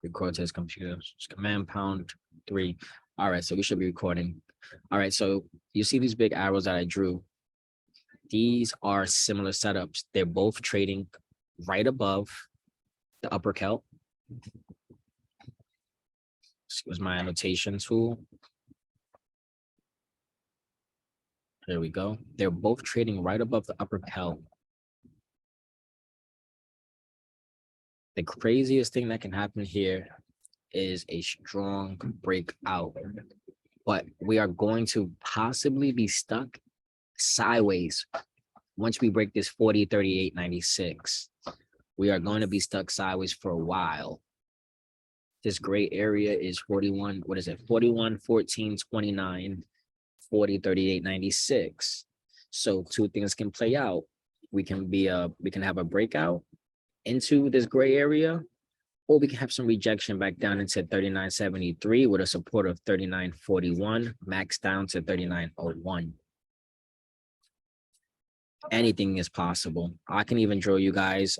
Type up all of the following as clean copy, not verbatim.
Record to his computer. Command pound 3. All right, so we should be recording. All right, so you see these big arrows that I drew. These are similar setups. They're both trading right above the upper kelp. Excuse my annotation tool. There we go. They're both trading right above the upper kelp. The craziest thing that can happen here is a strong breakout, but we are going to possibly be stuck sideways once we break this 40, 38, 96. We are going to be stuck sideways for a while. This gray area is 41, what is it? 41, 14, 29, 40, 38, 96. So two things can play out. We can have a breakout into this gray area, or we can have some rejection back down into 39.73 with a support of 39.41, max down to 39.01. Anything is possible. I can even draw you guys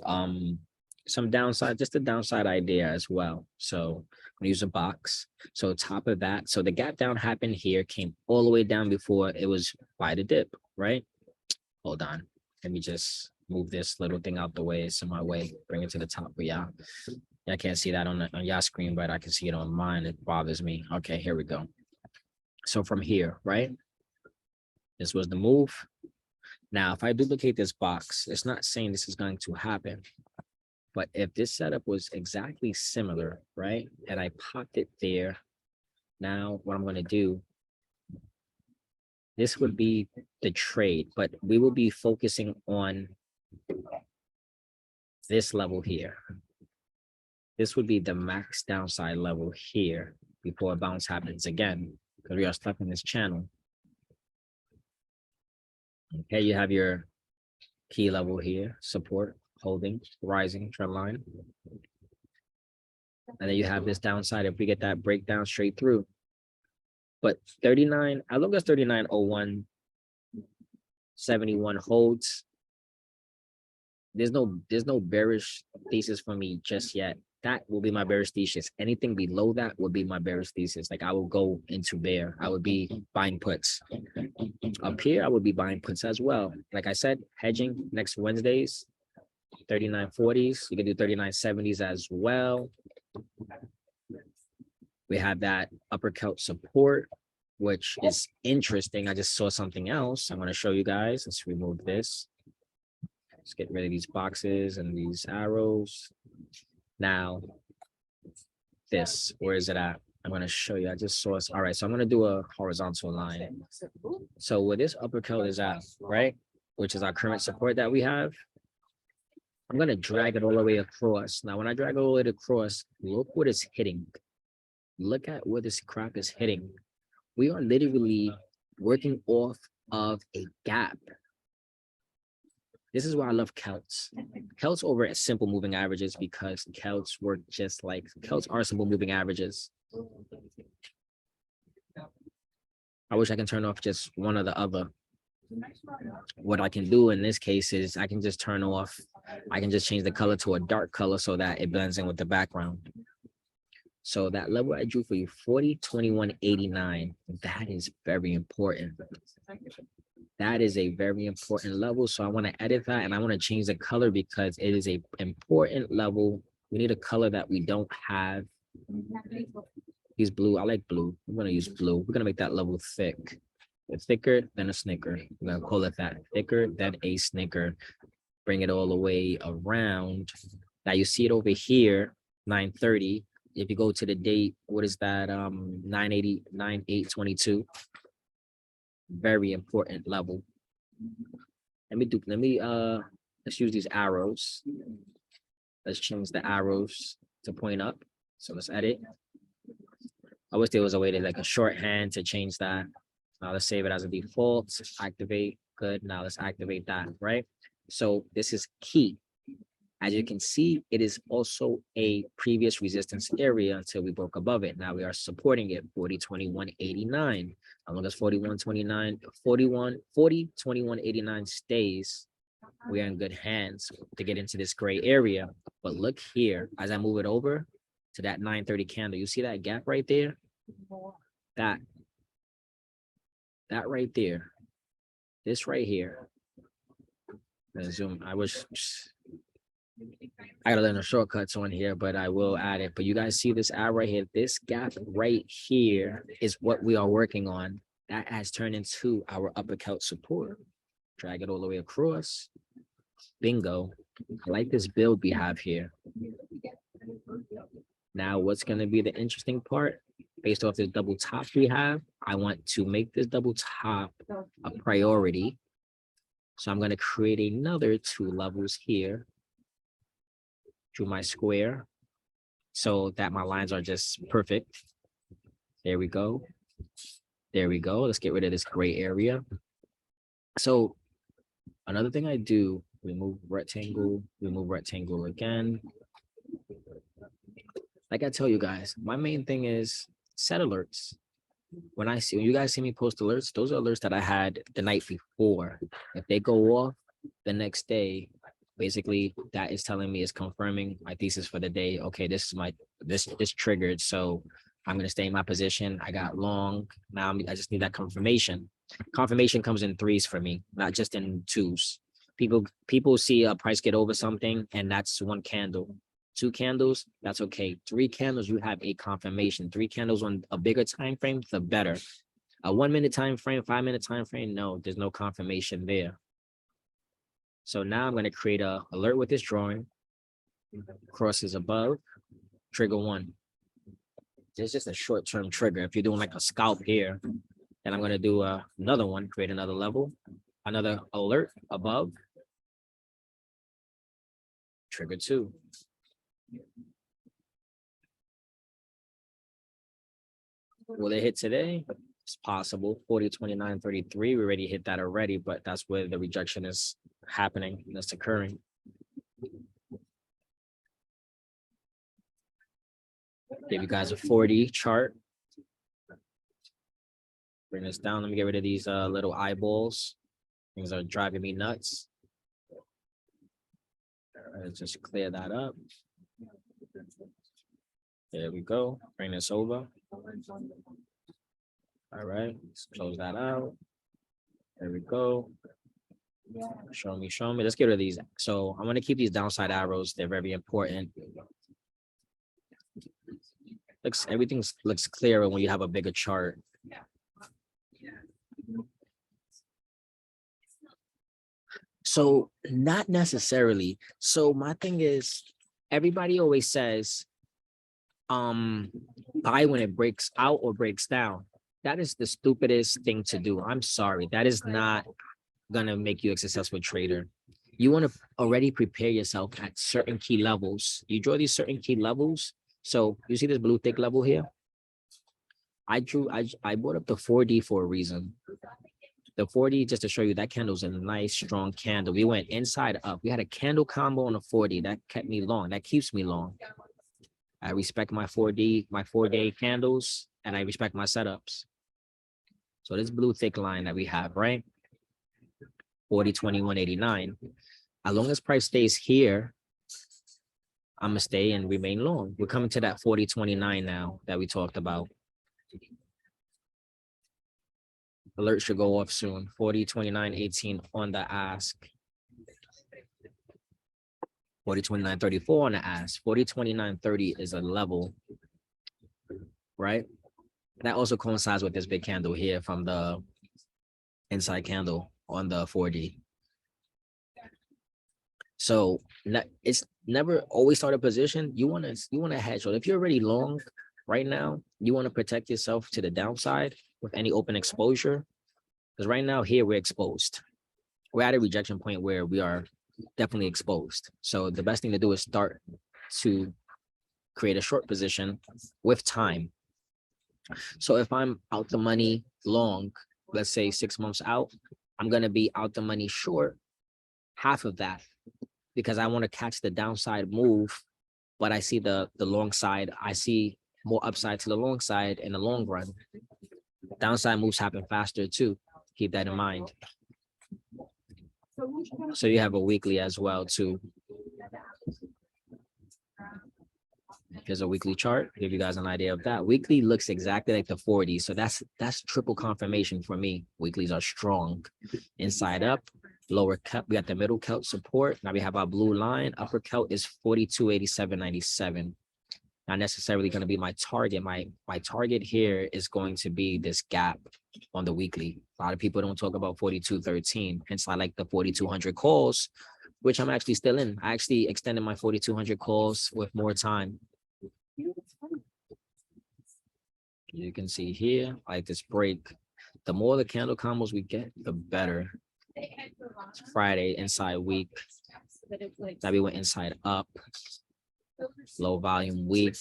some downside, just a downside idea as well. So I'm gonna use a box. So top of that, so the gap down happened here, came all the way down before it was by the dip, right? Hold on, let me just move this little thing out the way. It's in my way. Bring it to the top. But yeah, I can't see that on y'all screen, but I can see it on mine. It bothers me. Okay, here we go. So from here, right? This was the move. Now, if I duplicate this box, it's not saying this is going to happen. But if this setup was exactly similar, right? And I popped it there. Now, what I'm going to do, this would be the trade, but we will be focusing on this level here. This would be the max downside level here before a bounce happens again, because we are stuck in this channel. Okay, you have your key level here, support, holding, rising trend line. And then you have this downside if we get that breakdown straight through. But 39, as long as 39.0171 holds, there's no bearish thesis for me just yet. That will be my bearish thesis. Anything below that would be my bearish thesis. Like I will go into bear. I would be buying puts. Up here, I would be buying puts as well. Like I said, hedging next Wednesdays, 39.40s. You can do 39.70s as well. We have that upper kelp support, which is interesting. I just saw something else. I'm going to show you guys. Let's remove this. Let's get rid of these boxes and these arrows. Now, this, where is it at? I'm going to show you. I just saw it. All right, so I'm going to do a horizontal line. So where this upper kelp is at, right, which is our current support that we have, I'm going to drag it all the way across. Now, when I drag it all the way across, look what it's hitting. Look at where this crap is hitting. We are literally working off of a gap. This is why I love Kelts. Kelts over at simple moving averages, because Kelts work just like Kelts are simple moving averages. I wish I can turn off just one or the other. What I can do in this case is I can just turn off, I can just change the color to a dark color so that it blends in with the background. So that level I drew for you, 40, 21, 89, that is very important. That is a very important level. So I want to edit that and I want to change the color because it is a important level. We need a color that we don't have. Use blue. I like blue. I'm going to use blue. We're going to make that level thick. It's thicker than a snicker. We're going to call it that. Thicker than a snicker. Bring it all the way around. Now you see it over here, 9:30. If you go to the date, what is that? 9/80, 9/8/22. Very important level. Let's use these arrows. Let's change the arrows to point up. So let's edit. I wish there was a way to like a shorthand to change that. Now let's save it as a default. Activate. Good. Now let's activate that, right? So this is key. As you can see, it is also a previous resistance area until we broke above it. Now we are supporting it, 40, 21, 89. As long as 41, 29, 41, 40, 21, 89 stays, we are in good hands to get into this gray area. But look here, as I move it over, to that 930 candle. You see that gap right there? That right there. This right here. Zoom. I wish I gotta learn the shortcuts on here, but I will add it. But you guys see this arrow right here? This gap right here is what we are working on. That has turned into our uppercut support. Drag it all the way across. Bingo. I like this build we have here. Now, what's going to be the interesting part? Based off this double top we have, I want to make this double top a priority. So I'm going to create another 2 levels here. Drew my square so that my lines are just perfect. There we go. There we go. Let's get rid of this gray area. So another thing I do, remove rectangle again. Like I tell you guys, my main thing is set alerts. When you guys see me post alerts, those are alerts that I had the night before. If they go off the next day, basically that is telling me, it's confirming my thesis for the day. Okay, this is this triggered, so I'm gonna stay in my position. I got long. Now I just need that confirmation. Confirmation comes in 3s for me, not just in 2s. People see a price get over something, and that's 1 candle. 2 candles, that's okay. 3 candles, you have a confirmation. 3 candles on a bigger time frame, the better. A 1-minute time frame, 5-minute time frame, no, there's no confirmation there. So now I'm going to create a alert with this drawing. Crosses above, trigger 1. It's just a short-term trigger. If you're doing like a scalp here, then I'm going to do another one, create another level, another alert above, trigger 2. Will it hit today? It's possible. 40, 29, 33. We already hit that already, but that's where the rejection is happening. That's occurring. Give you guys a 40 chart. Bring this down. Let me get rid of these little eyeballs. Things are driving me nuts. Let's just clear that up. There we go. Bring this over. All right, let's close that out. There we go. Show me. Let's get rid of these. So I'm going to keep these downside arrows. They're very important. Everything looks clearer when you have a bigger chart. So not necessarily. So my thing is, everybody always says, buy when it breaks out or breaks down. That is the stupidest thing to do. I'm sorry. That is not gonna make you a successful trader. You want to already prepare yourself at certain key levels. You draw these certain key levels. So you see this blue thick level here? I brought up the 4D for a reason. The 4D, just to show you, that candle's a nice strong candle. We went inside up. We had a candle combo on a 4D that kept me long. That keeps me long. I respect my 4-day candles, and I respect my setups. So this blue thick line that we have, right? 40, 21, 89. As long as price stays here, I'm gonna stay and remain long. We're coming to that 40, 29 now that we talked about. Alert should go off soon. 40, 29, 18 on the ask. 40, 29, 34 on the ask. 40, 29, 30 is a level, right? That also coincides with this big candle here from the inside candle on the 4D. So it's never always start a position. You want to hedge. So if you're already long right now, you want to protect yourself to the downside with any open exposure. Because right now here we're exposed. We're at a rejection point where we are definitely exposed. So the best thing to do is start to create a short position with time. So if I'm out the money long, let's say 6 months out, I'm going to be out the money short half of that, because I want to catch the downside move, but I see the long side. I see more upside to the long side in the long run. Downside moves happen faster too. Keep that in mind. So you have a weekly as well too. Here's a weekly chart. Give you guys an idea of that. Weekly looks exactly like the 40. So that's triple confirmation for me. Weeklies are strong. Inside up, lower cut. We got the middle cut support. Now we have our blue line. Upper cut is 42.8797. Not necessarily going to be my target. My target here is going to be this gap on the weekly. A lot of people don't talk about 42.13. Hence, I like the 4,200 calls, which I'm actually still in. I actually extended my 4,200 calls with more time. You can see here, like this break. The more the candle combos we get, the better. It's Friday, inside week. Now we went inside up. Low volume week.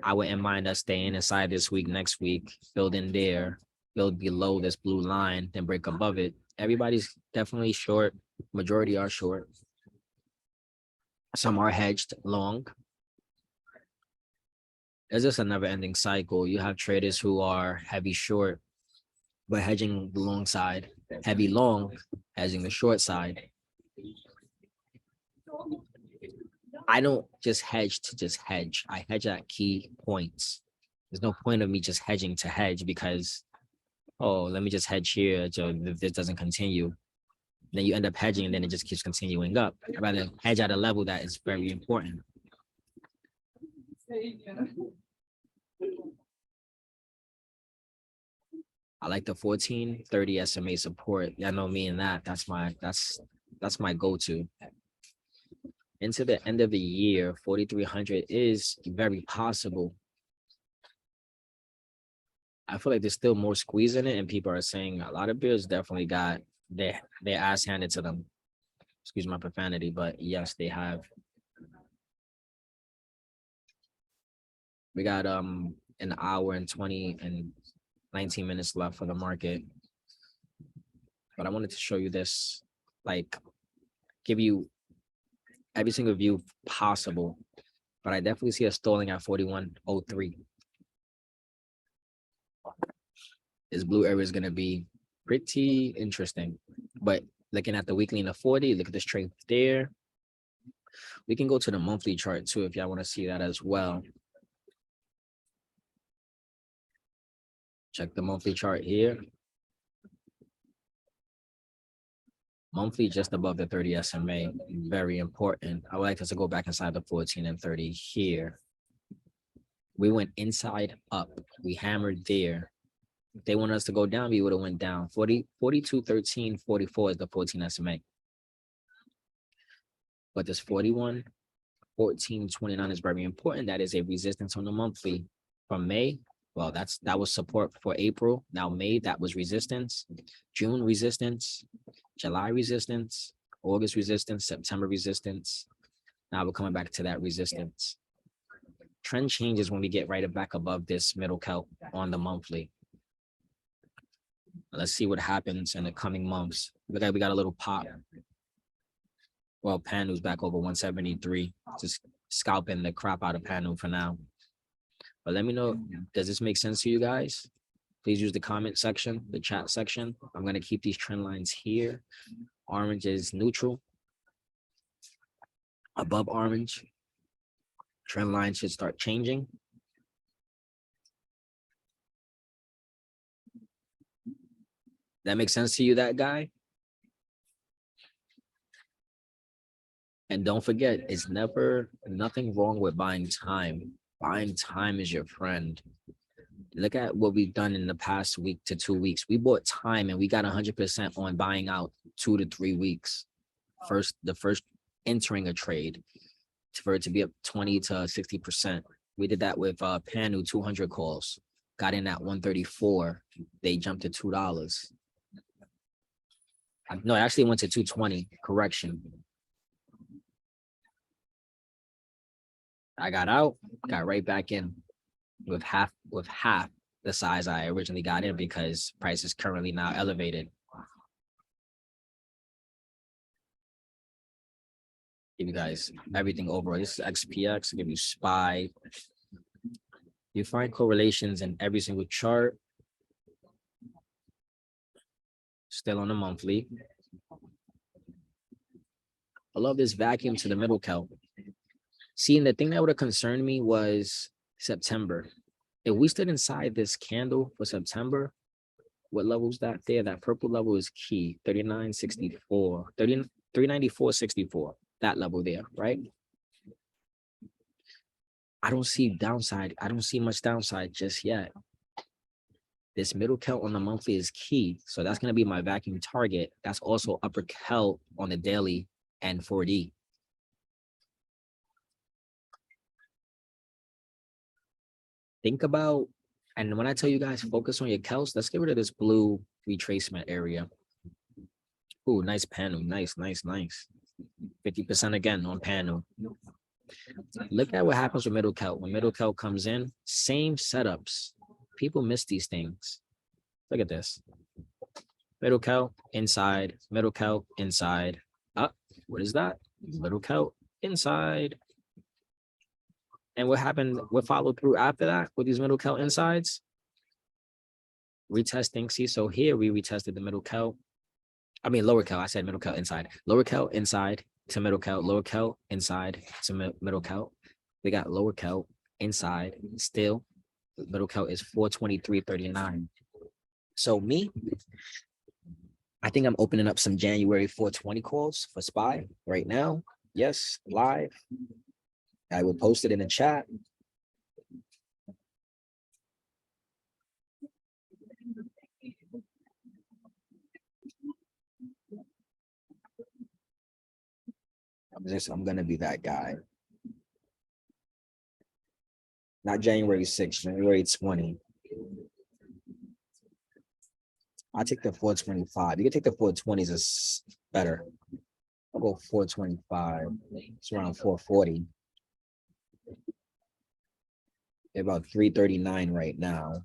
I wouldn't mind us staying inside this week, next week, build in there, build below this blue line, then break above it. Everybody's definitely short. Majority are short. Some are hedged long. It's just a never-ending cycle. You have traders who are heavy short, but hedging the long side. Heavy long, hedging the short side. I don't just hedge to just hedge. I hedge at key points. There's no point of me just hedging to hedge because, oh, let me just hedge here so if this doesn't continue. Then you end up hedging and then it just keeps continuing up. I'd rather hedge at a level that is very important. I like the 1430 SMA support. I know me and that's my go-to. Into the end of the year, 4,300 is very possible. I feel like there's still more squeeze in it, and people are saying a lot of bears definitely got their ass handed to them. Excuse my profanity, but yes, they have. We got an hour and 20 and 19 minutes left for the market. But I wanted to show you this, like give you every single view possible. But I definitely see a stalling at 41.03. This blue area is going to be pretty interesting. But looking at the weekly and the 40, look at the strength there. We can go to the monthly chart too if y'all want to see that as well. Check the monthly chart here. Monthly just above the 30 SMA, very important. I would like us to go back inside the 14 and 30 here. We went inside up. We hammered there. If they want us to go down, we would have went down. 42, 13, 44 is the 14 SMA. But this 41, 14, 29 is very important. That is a resistance on the monthly. From May, well, that was support for April. Now May, that was resistance. June resistance. July resistance. August resistance. September resistance. Now we're coming back to that resistance. Trend changes when we get right back above this middle kelp on the monthly. Let's see what happens in the coming months. Look like we got a little pop. Well, Panu's back over 173. Just scalping the crap out of Panu for now. But let me know, does this make sense to you guys? Please use the comment section, the chat section. I'm going to keep these trend lines here. Orange is neutral. Above orange, trend line should start changing. That makes sense to you, that guy? And don't forget, it's nothing wrong with buying time. Buying time is your friend. Look at what we've done in the past week to 2 weeks. We bought time and we got 100% on buying out 2 to 3 weeks. The first entering a trade for it to be up 20 to 60%. We did that with Panu 200 calls. Got in at 134. They jumped to $2. No, it actually went to 220. Correction. I got out, got right back in with half the size I originally got in because price is currently now elevated. Give you guys everything overall. This is SPX. Give you SPY. You find correlations in every single chart. Still on the monthly. I love this vacuum to the middle kelp. See, and the thing that would have concerned me was September. If we stood inside this candle for September, what level's that there? That purple level is key, 39.64, 394.64, that level there, right? I don't see downside. I don't see much downside just yet. This middle count on the monthly is key. So that's going to be my vacuum target. That's also upper count on the daily and 4D. Think about, and when I tell you guys, focus on your counts, let's get rid of this blue retracement area. Ooh, nice panel. Nice, nice, nice. 50% again on panel. Look at what happens with middle count. When middle count comes in, same setups. People miss these things. Look at this. Middle count, inside, middle count, inside. Up. What is that? Middle count, inside. And what happened, what followed through after that with these middle count insides? Retesting. See, so here we retested the middle count. I mean, lower count. I said middle count inside. Lower count inside to middle count. Lower count inside to middle count. We got lower count inside. Still, middle count is 423.39. So me, I think I'm opening up some January 420 calls for SPY right now. Yes, live. I will post it in the chat. I'm gonna be that guy. Not January 6th, January 20. I'll take the 425. You can take the 420s as better. I'll go 425. It's around 440. They're about 339 right now.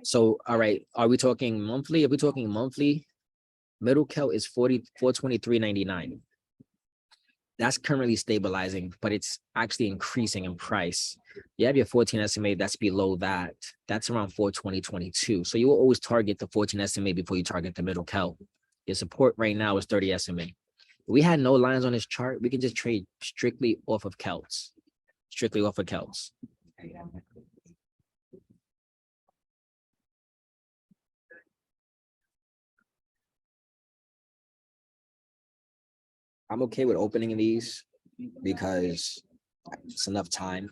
So, all right, are we talking monthly? If we're talking monthly, middle count is 423.99. That's currently stabilizing, but it's actually increasing in price. You have your 14 SMA that's below that. That's around 420.22. So you will always target the 14 SMA before you target the middle count. Your support right now is 30 SMA. If we had no lines on this chart, we can just trade strictly off of counts. Strictly off of counts. I'm okay with opening these because it's enough time.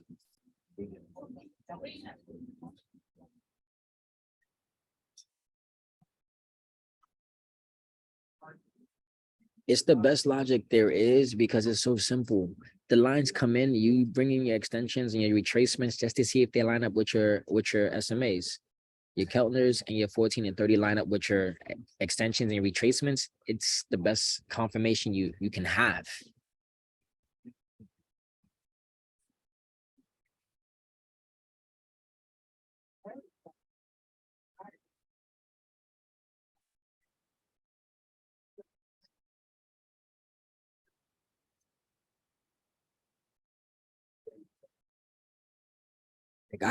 It's the best logic there is because it's so simple. The lines come in, you bring in your extensions and your retracements just to see if they line up with your SMAs. Your Keltners and your 14 and 30 line up with your extensions and retracements. It's the best confirmation you can have. Like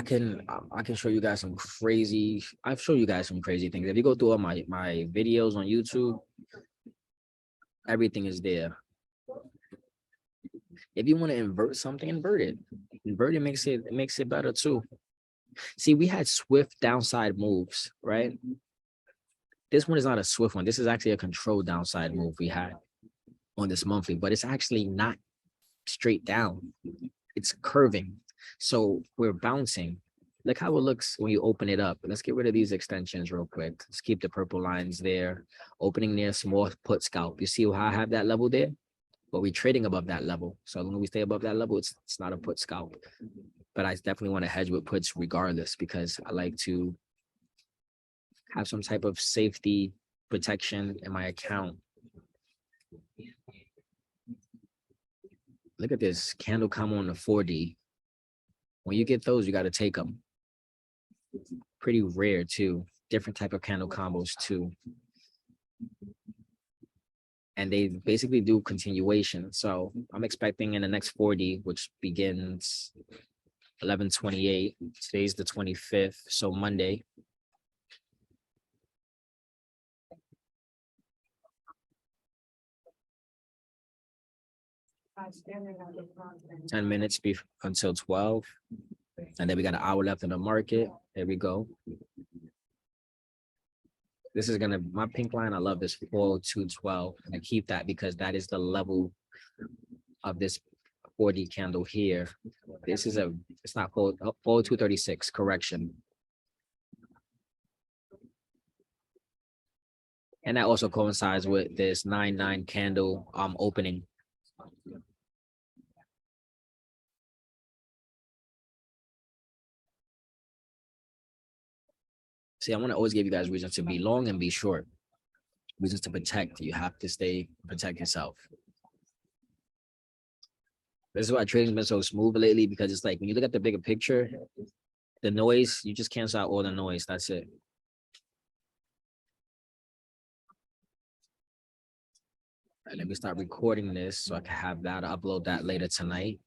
I can show you guys some crazy. I've shown you guys some crazy things. If you go through all my videos on YouTube, everything is there. If you want to invert something, invert it. Invert it makes it better too. See, we had swift downside moves, right? This one is not a swift one. This is actually a controlled downside move we had on this monthly, but it's actually not straight down. It's curving. So we're bouncing. Look how it looks when you open it up. Let's get rid of these extensions real quick. Let's keep the purple lines there. Opening near small put scalp. You see how I have that level there? But we're trading above that level. So as long as we stay above that level, it's not a put scalp. But I definitely want to hedge with puts regardless because I like to have some type of safety protection in my account. Look at this candle combo on the 4D. When you get those, you got to take them. Pretty rare too. Different type of candle combos too. and they basically do continuation. So I'm expecting in the next 40, which begins 11/28. Today's the 25th, so Monday. $10 until 12. And then we got an hour left in the market. There we go. This is gonna my pink line. I love this 40212. I keep that because that is the level of this 40 candle here. This is it's not 40236, correction. And that also coincides with this 9/9 candle opening. See, I want to always give you guys reasons to be long and be short. Reasons to protect. You have to protect yourself. This is why trading's been so smooth lately, because it's like when you look at the bigger picture, the noise, you just cancel out all the noise. That's it. All right, let me start recording this so I can have that. I'll upload that later tonight.